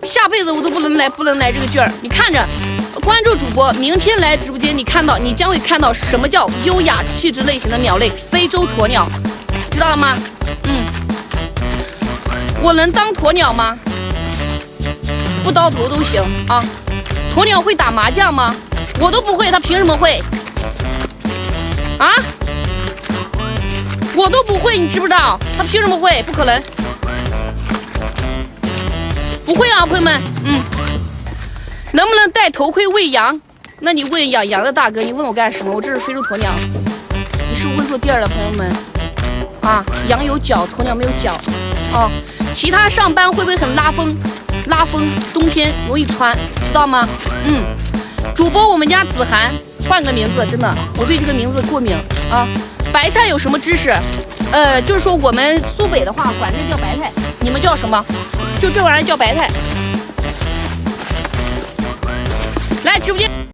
下辈子我都不能来这个券儿。你看着，关注主播，明天来直播间，你将会看到什么叫优雅气质类型的鸟类——非洲鸵鸟，知道了吗？我能当鸵鸟吗？不到头都行啊。鸵鸟会打麻将吗？我都不会，它凭什么会？啊？我都不会，你知不知道？它凭什么会？不可能，不会啊，朋友们。能不能戴头盔喂羊？那你问养羊的大哥，你问我干什么？我这是非洲鸵鸟，你是不是问错地儿了，朋友们？啊，羊有脚，鸵鸟没有脚。哦，其他上班会不会很拉风？拉风，冬天容易穿，知道吗？主播，我们家子涵，换个名字，真的，我对这个名字过敏啊。白菜有什么知识？就是说我们苏北的话管这叫白菜，你们叫什么？就这玩意儿叫白菜。来直播间。